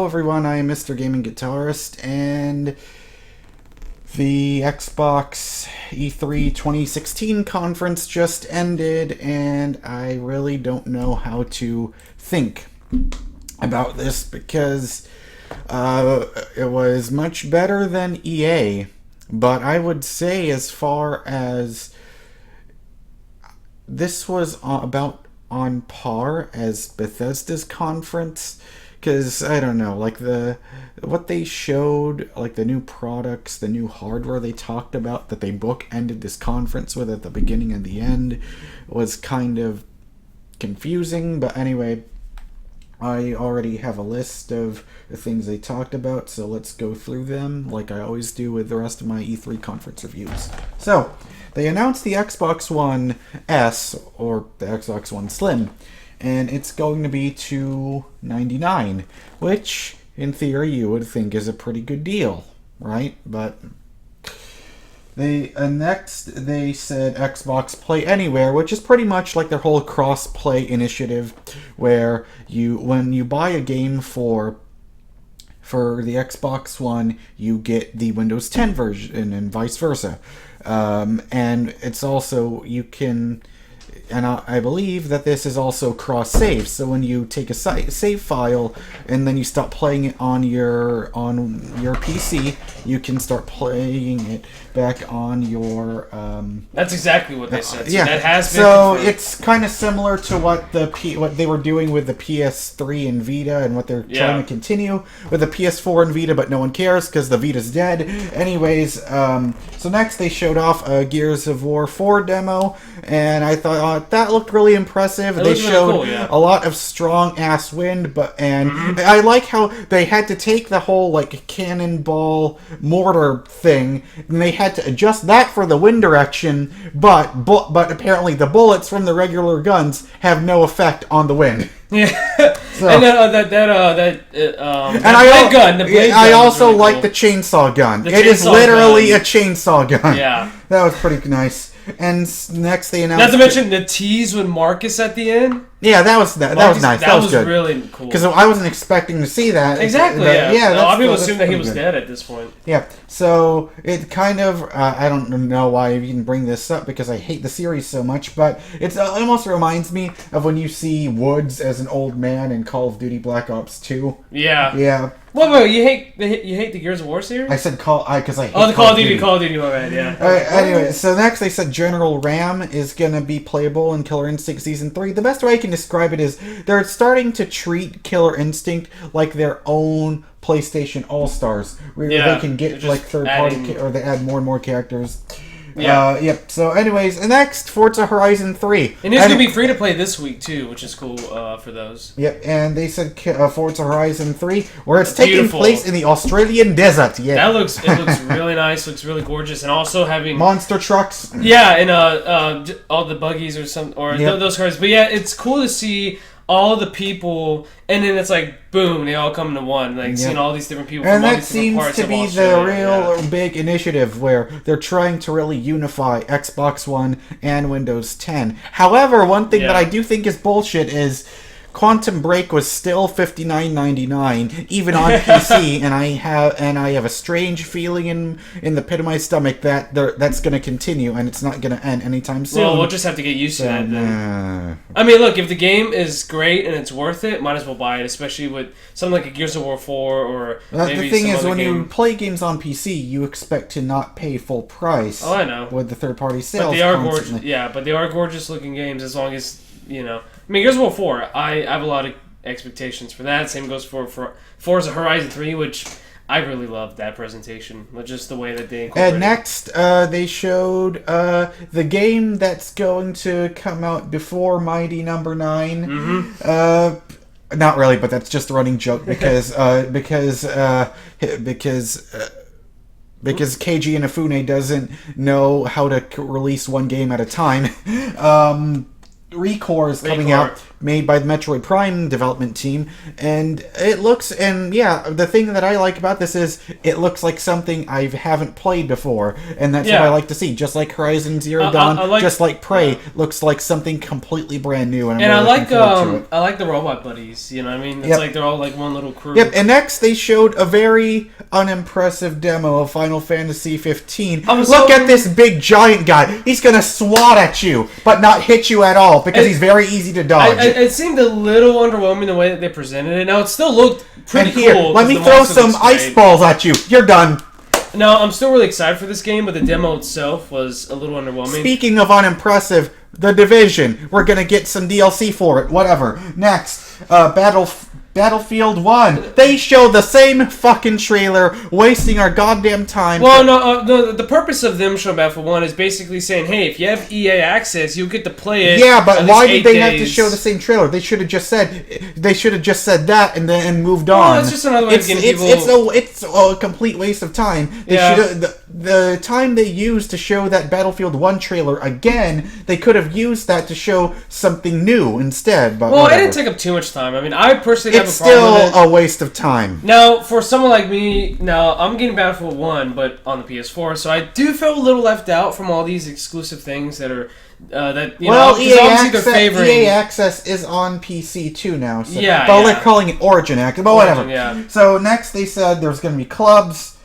everyone, I am MrGamingGuitarist, and the Xbox E3 2016 conference just ended, and I really don't know how to think about this because it was much better than EA, but I would say as far as this was about on par as Bethesda's conference, because I don't know, like what they showed, like the new products, the new hardware they talked about that they bookended this conference with at the beginning and the end was kind of confusing. But anyway, I already have a list of the things they talked about, so let's go through them like I always do with the rest of my E3 conference reviews. So, they announced the Xbox One S, or the Xbox One Slim, and it's going to be $299, which, in theory, you would think is a pretty good deal, right? But next they said Xbox Play Anywhere, which is pretty much like their whole cross-play initiative, where when you buy a game for the Xbox One, you get the Windows 10 version and vice versa. And it's also, you can, and I believe that this is also cross-save. So when you take a save file and then you stop playing it on your PC, you can start playing it back on your. That's exactly what they said. So yeah, that has been. So confirmed. it's kind of similar to what they were doing with the PS3 and Vita, and what they're trying to continue with the PS4 and Vita, but no one cares because the Vita's dead. Anyways, so next they showed off a Gears of War 4 demo, and I thought that looked really impressive. They showed really cool, a lot of strong-ass wind, I like how they had to take the whole like cannonball mortar thing, and they had to adjust that for the wind direction, but apparently the bullets from the regular guns have no effect on the wind. Yeah, so, and I also like the chainsaw gun. It is literally a chainsaw gun. Yeah, that was pretty nice. And next they announced. Not to mention the tease with Marcus at the end. Yeah, that was nice. That was good. Really cool. Because I wasn't expecting to see that. Exactly. Yeah. A lot of people assume that he was dead at this point. Yeah. So it kind of I don't know why I even bring this up because I hate the series so much, but it almost reminds me of when you see Woods as an old man in Call of Duty Black Ops 2. Yeah. Yeah. Wait, you hate the Gears of War series? I said because I hate the Call of Duty, my bad, yeah. Anyway, so next they said General Ram is going to be playable in Killer Instinct Season 3. The best way I can describe it is they're starting to treat Killer Instinct like their own PlayStation All-Stars, where they can get like third-party, or they add more and more characters. Yeah. So anyways, next, Forza Horizon 3. And it's going to be free to play this week, too, which is cool for those. Yep, and they said Forza Horizon 3, where it's taking place in the Australian desert. Yeah. It looks really nice, looks really gorgeous, and also having... monster trucks. Yeah, and all the buggies or those cars. But yeah, it's cool to see all the people, and then it's like, boom, they all come into one. Like, seeing all these different people from all these different parts of Australia. And that seems to be the real big initiative, where they're trying to really unify Xbox One and Windows 10. However, one thing that I do think is bullshit is Quantum Break was still $59.99, even on PC, and I have a strange feeling in the pit of my stomach that that's going to continue, and it's not going to end anytime soon. Well, we'll just have to get used to that then. I mean, look, if the game is great and it's worth it, might as well buy it, especially with something like a Gears of War 4 or maybe the thing some is, other when game. You play games on PC, you expect to not pay full price. Oh, I know. With the third-party sales. But they are gorgeous. Yeah, but they are gorgeous-looking games as long as, I mean, Gears of War 4, I have a lot of expectations for that. Same goes for Forza Horizon 3, which I really loved that presentation. Just the way that they incorporated. And next, they showed the game that's going to come out before Mighty Number 9. Mm-hmm. Not really, but that's just a running joke because KG Inafune doesn't know how to release one game at a time. Recore is coming out, made by the Metroid Prime development team, and it looks, and yeah, the thing that I like about this is it looks like something I haven't played before, and that's what I like to see. Just like Horizon Zero Dawn, just like Prey, looks like something completely brand new, and I'm really looking forward to it. I like the robot buddies. You know what I mean? It's like they're all like one little crew. Yep. And next they showed a very unimpressive demo of Final Fantasy 15. Look at this big giant guy. He's gonna swat at you, but not hit you at all because he's very easy to dodge. It seemed a little underwhelming the way that they presented it. Now, it still looked pretty cool. Let me throw some ice balls at you. You're done. No, I'm still really excited for this game, but the demo itself was a little underwhelming. Speaking of unimpressive, The Division. We're gonna get some DLC for it. Whatever. Next, Battlefield 1. They showed the same fucking trailer, wasting our goddamn time. Well, no, the purpose of them showing Battlefield 1 is basically saying, hey, if you have EA access, you get to play it. Yeah, but why did they have to show the same trailer? They should have just said that and moved on. Well, it's just another way of getting people... It's a complete waste of time. The time they used to show that Battlefield 1 trailer again, they could have used that to show something new instead. But it didn't take up too much time. I mean, I personally it's still a waste of time. Now, for someone like me, I'm getting Battlefield 1, but on the PS4, so I do feel a little left out from all these exclusive things that are EA Access is on PC too now. So, but they're calling it Origin Access, but whatever. Yeah. So next they said there's going to be clubs.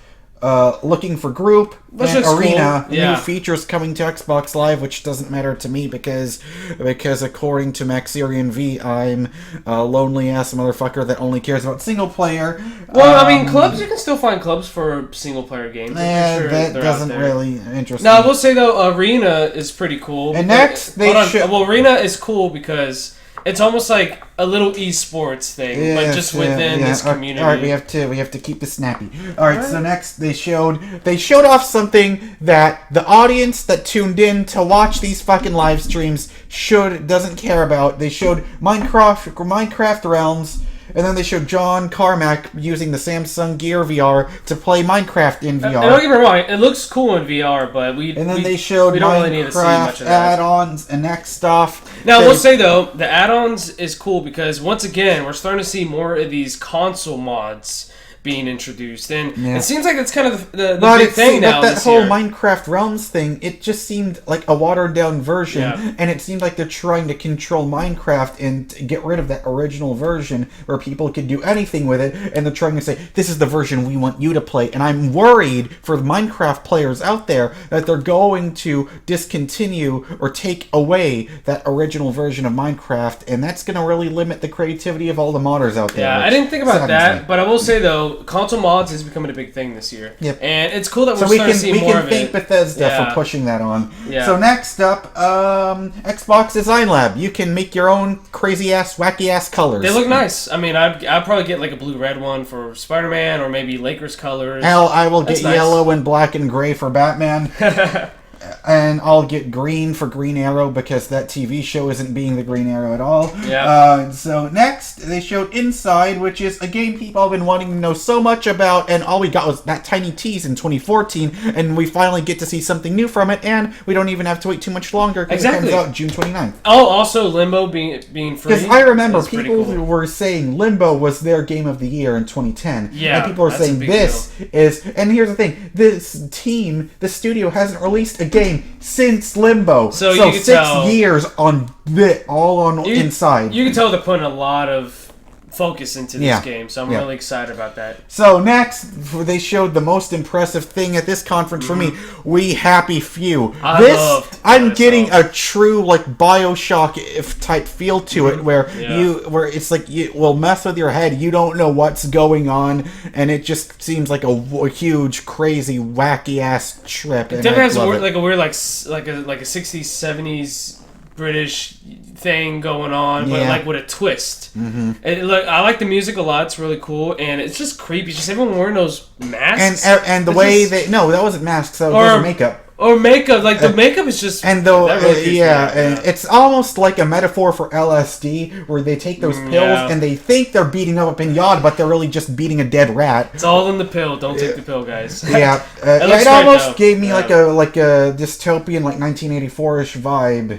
Looking for group and arena new features coming to Xbox Live, which doesn't matter to me because according to Maxirian V, I'm a lonely ass motherfucker that only cares about single player. Well, I mean, clubs, you can still find clubs for single player games. That doesn't really interest me. Now, I will say though, arena is pretty cool. And next arena is cool because it's almost like a little esports thing, but just within this community. All right, we have to keep this snappy. All right, so next they showed off something that the audience that tuned in to watch these fucking live streams doesn't care about. They showed Minecraft Realms. And then they showed John Carmack using the Samsung Gear VR to play Minecraft in VR. And don't get me wrong, it looks cool in VR, but they showed we don't really need to see much of that. add-ons and next stuff. Now, I will say though, the add-ons is cool because once again, we're starting to see more of these console mods being introduced, and it seems like it's kind of the big thing now. But that whole Minecraft Realms thing, it just seemed like a watered down version, and it seemed like they're trying to control Minecraft and get rid of that original version where people could do anything with it, and they're trying to say, this is the version we want you to play. And I'm worried for the Minecraft players out there that they're going to discontinue or take away that original version of Minecraft, and that's going to really limit the creativity of all the modders out there. Yeah, I didn't think about that, but I will say though, console mods is becoming a big thing this year. Yep. And it's cool that we're starting to see more of it. We can thank Bethesda for pushing that on. Yeah. So next up, Xbox Design Lab. You can make your own crazy-ass, wacky-ass colors. They look nice. I mean, I'd probably get like a blue-red one for Spider-Man or maybe Lakers colors. Hell, I will get yellow and black and gray for Batman. And I'll get green for Green Arrow because that TV show isn't being the Green Arrow at all. Yeah. So next, they showed Inside, which is a game people have been wanting to know so much about, and all we got was that tiny tease in 2014, and we finally get to see something new from it, and we don't even have to wait too much longer because it comes out June 29th. Oh, also Limbo being free. Because I remember people were saying Limbo was their game of the year in 2010. Yeah, and people were saying this is, and here's the thing, this studio hasn't released a game since Limbo. So 6 years on Inside. You can tell they're putting a lot of focus into this game, so I'm really excited about that. So next, they showed the most impressive thing at this conference for me. We Happy Few. I'm getting a true like BioShock type feel to it, where it's like you will mess with your head. You don't know what's going on, and it just seems like a huge, crazy, wacky ass trip. It definitely has a weird like a 60s, 70s British thing going on, but like with a twist. I like the music a lot. It's really cool, and it's just creepy. Just everyone wearing those masks, and the way that wasn't masks. That was makeup. Or makeup, like the makeup is just and it's almost like a metaphor for LSD, where they take those pills and they think they're beating up a pinata, but they're really just beating a dead rat. It's all in the pill. Don't take the pill, guys. It almost gave me like a dystopian, like 1984-ish vibe.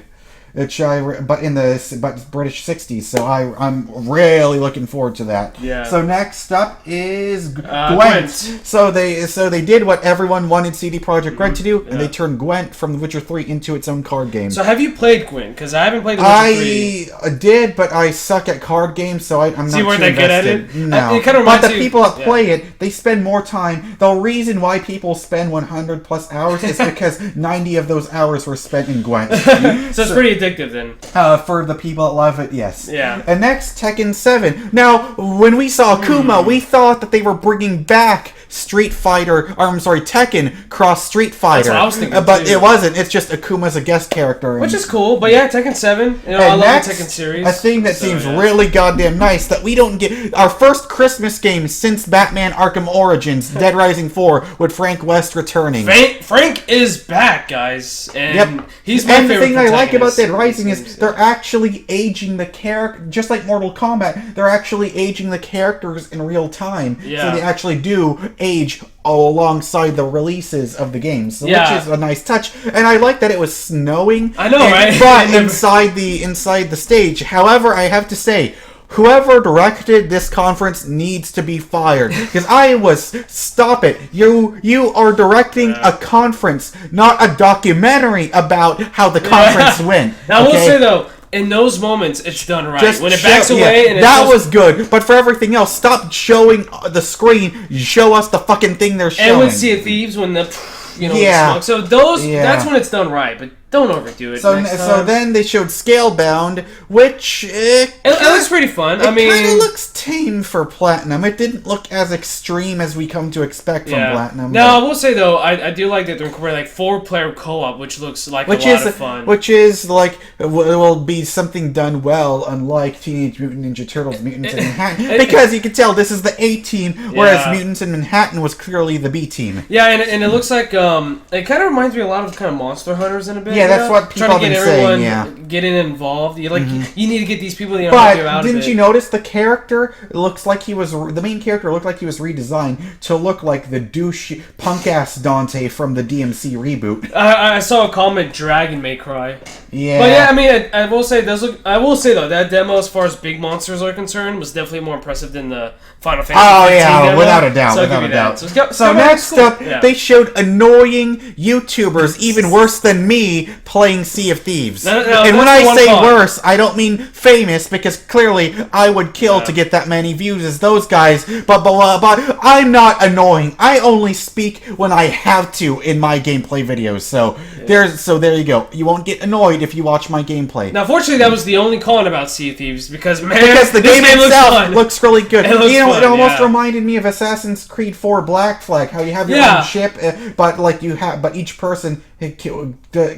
but British 60s. So I'm really looking forward to that. Yeah. So next up is Gwent. So they did what everyone wanted CD Projekt Red to do, and they turned Gwent from The Witcher 3 into its own card game. So have you played Gwent? Because I haven't played The Witcher 3. I did, but I suck at card games, so I'm not too invested. Good at it? No. It kind of reminds but the people that play it, they spend more time. The reason why people spend 100 plus hours is because 90 of those hours were spent in Gwent. So it's pretty addictive then. For the people that love it, yes. Yeah. And next, Tekken 7. Now, when we saw Akuma, we thought that they were bringing back Tekken cross Street Fighter. That's what I was thinking but it wasn't. It's just Akuma's a guest character. Which is cool, but yeah, Tekken 7. I love the Tekken series. A thing that seems really goddamn nice that we don't get our first Christmas game since Batman Arkham Origins, Dead Rising 4, with Frank West returning. Frank is back, guys, and he's my favorite. And the thing I like about Dead Rising is they're actually aging the character, just like Mortal Kombat. They're actually aging the characters in real time, so they actually do age alongside the releases of the games, which is a nice touch. And I like that it was snowing. I know, right? But inside the stage. However, I have to say, whoever directed this conference needs to be fired. Because stop it. You are directing a conference, not a documentary about how the conference went. Now, I will say, though, in those moments, it's done right. Just when it backs away, and that was good. But for everything else, stop showing the screen. Show us the fucking thing they're showing. And with Sea of Thieves, when the smoke. So that's when it's done right. But don't overdo it. So then they showed Scalebound, which it looks pretty fun. It kind of looks tame for Platinum. It didn't look as extreme as we come to expect from Platinum. Now, I will say though, I do like that they're incorporating 4-player co-op, which looks like a lot of fun. Which is like will be something done well, unlike Teenage Mutant Ninja Turtles: Mutants in Manhattan, because you can tell this is the A team, whereas Mutants in Manhattan was clearly the B team. Yeah, and it looks like it kind of reminds me a lot of kind of Monster Hunters in a bit. Yeah, that's what people have been saying. Yeah, getting involved. You you need to get these people. But didn't you notice the character looks like the main character looked like he was redesigned to look like the douche punk ass Dante from the DMC reboot. I saw a comment, Dragon May Cry. Yeah, but yeah, I mean, I will say I will say though, that demo, as far as big monsters are concerned, was definitely more impressive than the Final Fantasy 15 demo. Without a doubt. So without a doubt. So next up, they showed annoying YouTubers, even worse than me, playing Sea of Thieves. And when I say worse, I don't mean famous, because clearly I would kill to get that many views as those guys. But I'm not annoying. I only speak when I have to in my gameplay videos. So there you go. You won't get annoyed if you watch my gameplay. Now, fortunately, that was the only calling about Sea of Thieves, because the game itself looks really good. It almost reminded me of Assassin's Creed 4 Black Flag, how you have your own ship, but each person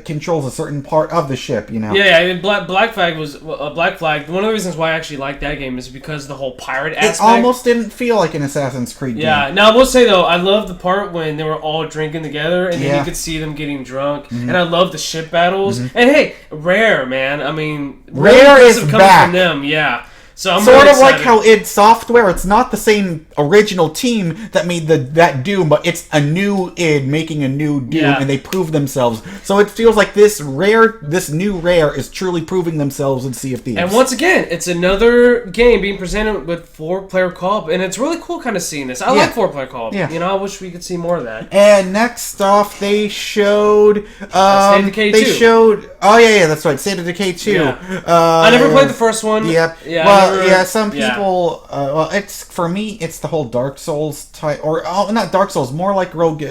controls a certain part of the ship, you know. Yeah, I mean, Black Flag was Black Flag. One of the reasons why I actually like that game is because of the whole pirate aspect. It almost didn't feel like an Assassin's Creed game. Yeah. Now I will say though, I love the part when they were all drinking together, and then you could see them getting drunk, and I love the ship battles. And hey, Rare, man. I mean, Rare is back. From them, yeah. So I'm sort really of like how id Software, it's not the same original team that made that Doom, but it's a new id making a new Doom, and they prove themselves. So it feels like this new Rare is truly proving themselves in Sea of Thieves. And once again, it's another game being presented with 4-player co-op, and it's really cool kind of seeing this. I like 4-player co-op. Yeah. You know, I wish we could see more of that. And next off, they showed State of Decay 2. They showed that's right, State of Decay 2. Yeah. I never played the first one. Yep. Yeah. Some people. It's for me. It's the whole Dark Souls type, or not Dark Souls, more like Rogue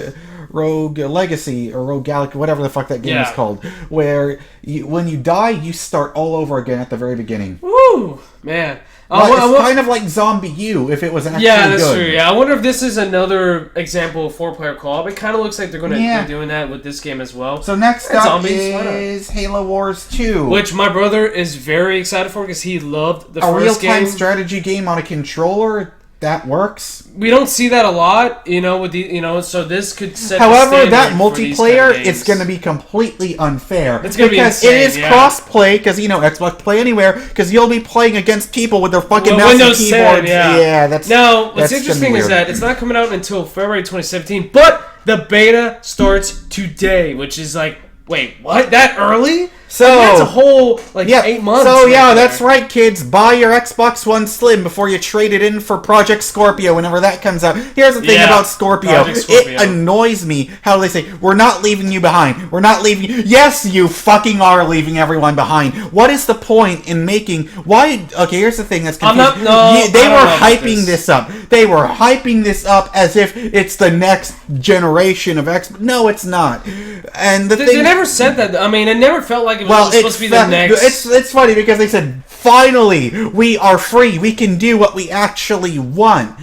Legacy or Rogue Galaxy, whatever the fuck that game is called. Where when you die, you start all over again at the very beginning. Woo, man. It's kind of like Zombie U if it was actually good. Yeah, that's true. Yeah, I wonder if this is another example of 4-player co-op. It kind of looks like they're doing that with this game as well. So next up is Halo Wars 2. Which my brother is very excited for because he loved the first game. A real-time strategy game on a controller. That works. We don't see that a lot, with the, so this could set However, the that multiplayer, it's going to be completely unfair. It's going to be insane, it is cross-play, because, Xbox Play Anywhere, because you'll be playing against people with their fucking mouse and keyboards. That's Now, what's interesting is that it's not coming out until February 2017, but the beta starts today, which is like, wait, what? That early? So that's a whole 8 months. So that's right, kids. Buy your Xbox One Slim before you trade it in for Project Scorpio whenever that comes out. Here's the thing about Scorpio. It annoys me how they say, we're not leaving you behind. We're not leaving you. Yes, you fucking are leaving everyone behind. What is the point in making... Why... Okay, here's the thing that's confusing. They were hyping this up. They were hyping this up as if it's the next generation of Xbox. No, it's not. And they never said that. I mean, it never felt like it was supposed to be the next... It's funny because they said, finally, we are free. We can do what we actually want.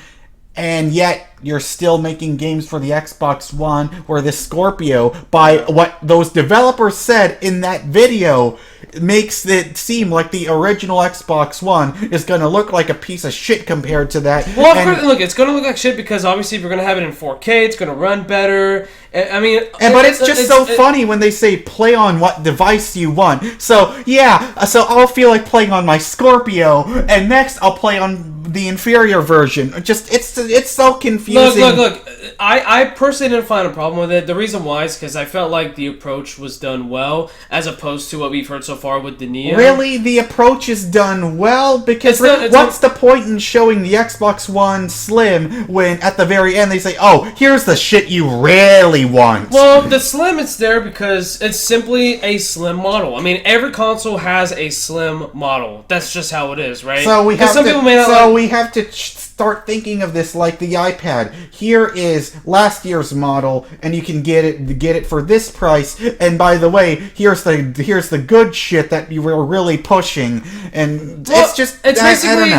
And yet, you're still making games for the Xbox One where this Scorpio, by what those developers said in that video, makes it seem like the original Xbox One is going to look like a piece of shit compared to that. Well, of course, look, it's going to look like shit because obviously if you're going to have it in 4K, it's going to run better. I mean... But it's just so funny when they say play on what device you want. So I'll feel like playing on my Scorpio, and next I'll play on the inferior version. Just it's so confusing. Look. I personally didn't find a problem with it. The reason why is because I felt like the approach was done well, as opposed to what we've heard so far with the Neo. Really, the approach is done well because what's the point in showing the Xbox One Slim when at the very end they say, "Oh, here's the shit you really want." Well, the Slim it's there because it's simply a slim model. I mean, every console has a slim model. That's just how it is, right? So we have to start thinking of this like the iPad. Here is last year's model, and you can get it for this price. And by the way, here's the good shit that you were really pushing. And it's basically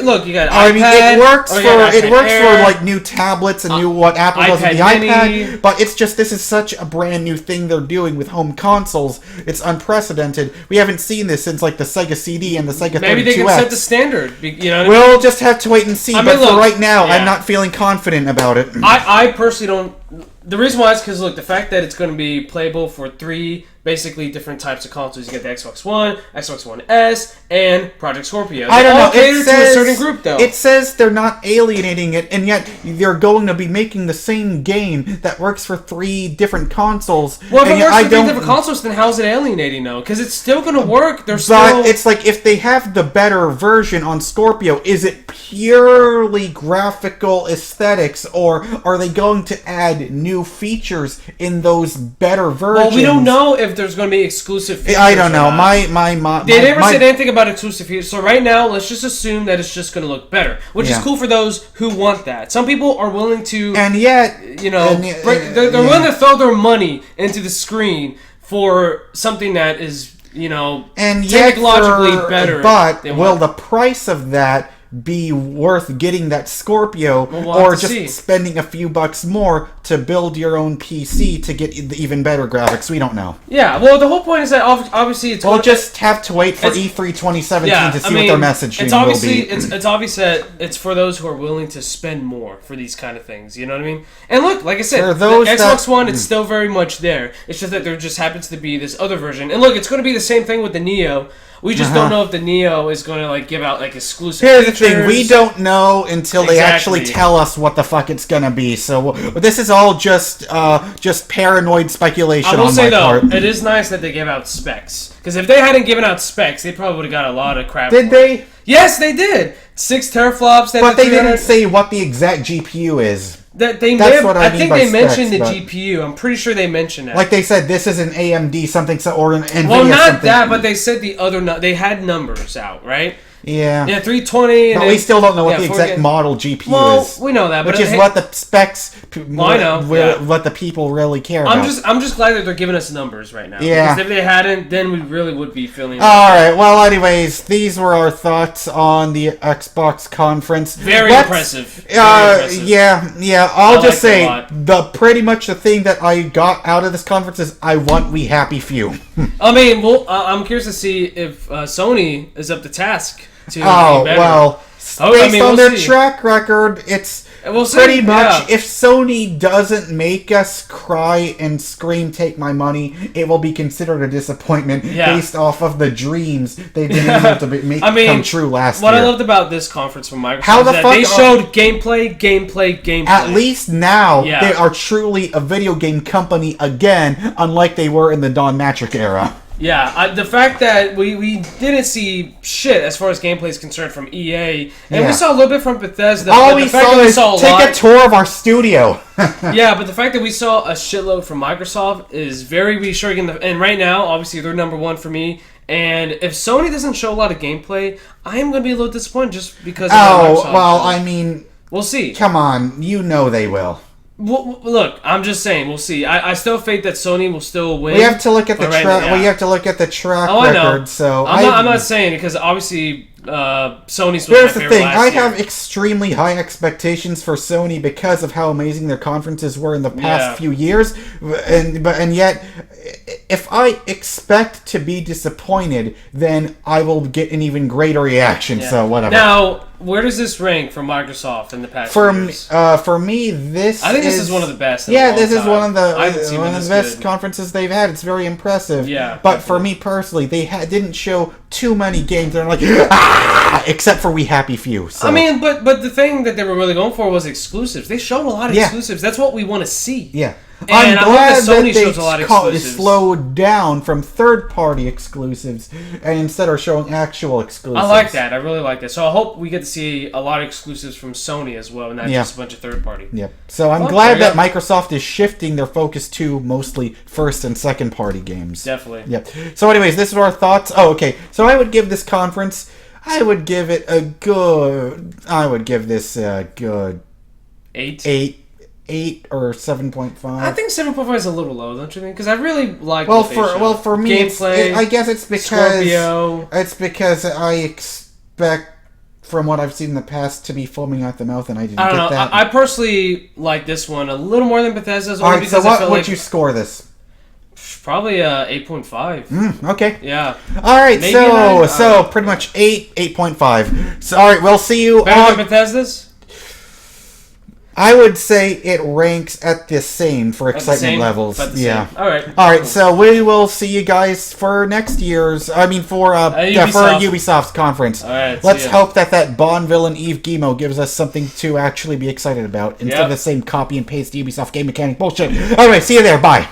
look, you got iPad. I mean, it works for like new tablets and new what Apple does with the iPad. But it's just this is such a brand new thing they're doing with home consoles. It's unprecedented. We haven't seen this since like the Sega CD and the Sega 32X. Maybe they can set the standard. You know, we'll just have to wait and see. But for right now, I'm not feeling confident about it. I personally don't... The reason why is because, look, the fact that it's going to be playable for 3 basically different types of consoles. You get the Xbox One, Xbox One S, and Project Scorpio. I don't know. Cater to a certain group, though. It says they're not alienating it, and yet they're going to be making the same game that works for 3 different consoles. Well, if it works for 3 different consoles, then how's it alienating, though? Because it's still going to work. But it's like, if they have the better version on Scorpio, is it purely graphical aesthetics, or are they going to add new features in those better versions? Well, we don't know if there's going to be exclusive features. I don't know. They never said anything about exclusive features. So right now, let's just assume that it's just going to look better, which is cool for those who want that. Some people are willing to, and yet, they're willing to throw their money into the screen for something that is, technologically better. But will the price of that be worth getting that Scorpio, or just spending a few bucks more to build your own PC to get even better graphics? We don't know. Yeah, well, the whole point is that obviously it's... We'll just have to wait for E3 2017 to see what their messaging will be. It's obvious that it's for those who are willing to spend more for these kind of things, you know what I mean? And look, like I said, the Xbox One, it's still very much there. It's just that there just happens to be this other version. And look, it's going to be the same thing with the Neo. We just don't know if the Neo is going to give out exclusive features. Here's the thing, we don't know until they actually tell us what the fuck it's going to be. So this is all just paranoid speculation on my part. I will say though, it is nice that they gave out specs. Because if they hadn't given out specs, they probably would have got a lot of crap. Did they? Yes, they did. 6 teraflops. But they didn't say what the exact GPU is. I think they mentioned the GPU. I'm pretty sure they mentioned that. Like they said, this is an AMD something or an NVIDIA. Well, not that, but they said the other. They had numbers out, right? Yeah. Yeah, 320. But we still don't know what the exact model GPU is. Well, we know that, which is what the specs. I know. What the people really care about. I'm just glad that they're giving us numbers right now. Yeah. Because if they hadn't, then we really would be feeling. All right. Well, anyways, these were our thoughts on the Xbox conference. Very impressive. Yeah. I'll just say pretty much the thing that I got out of this conference is I want We Happy Few. I mean, I'm curious to see if Sony is up to task. Based on their track record, it's pretty much if Sony doesn't make us cry and scream, "Take my money," it will be considered a disappointment based off of the dreams they've been able to make come true last year. What I loved about this conference from Microsoft is that they showed gameplay. At least now they are truly a video game company again, unlike they were in the Don Matrick era. Yeah, the fact that we didn't see shit as far as gameplay is concerned from EA, and we saw a little bit from Bethesda. All we saw is take a tour of our studio. Yeah, but the fact that we saw a shitload from Microsoft is very reassuring. And right now, obviously, they're number one for me. And if Sony doesn't show a lot of gameplay, I am going to be a little disappointed just because of Microsoft. Well, I mean... We'll see. Come on, you know they will. Well, look, I'm just saying, we'll see. I still have faith that Sony will still win. We have to look at the track. We have to look at the track record. So I'm not saying because obviously Sony's. Here's the thing: I have extremely high expectations for Sony because of how amazing their conferences were in the past few years, and yet, if I expect to be disappointed, then I will get an even greater reaction. Yeah. So whatever. Now, where does this rank for Microsoft in the past years? For me, this is one of the best. This is one of the best conferences they've had. It's very impressive. Yeah, but for me personally, they didn't show too many games that are like except for We Happy Few. So. I mean, but the thing that they were really going for was exclusives. They showed a lot of exclusives. That's what we want to see. Yeah. And I'm glad that Sony shows a lot of exclusives. Slowed down from third-party exclusives and instead are showing actual exclusives. I like that. I really like that. So I hope we get to see a lot of exclusives from Sony as well, and not just a bunch of third-party. Yep. So I'm glad that Microsoft is shifting their focus to mostly first- and second-party games. Definitely. Yep. So anyways, this is our thoughts. Oh, okay. So I would give this conference... I would give this a good... 8 or 7.5. I think 7.5 is a little low, don't you think? Because I really like for me, gameplay. I guess it's because I expect from what I've seen in the past to be foaming out the mouth, and I didn't get that. I personally like this one a little more than Bethesda's. All right, so what would you score this? Probably 8.5. Okay. Yeah. All right, so pretty much 8.5. So all right, we'll see you. Better than Bethesda's. I would say it ranks at the same for excitement levels. Yeah. All right. All right. So we will see you guys for next year's. I mean, for Ubisoft's conference. All right. Let's hope that Bond villain Yves Guillemot gives us something to actually be excited about instead of the same copy and paste Ubisoft game mechanic bullshit. All right. See you there. Bye.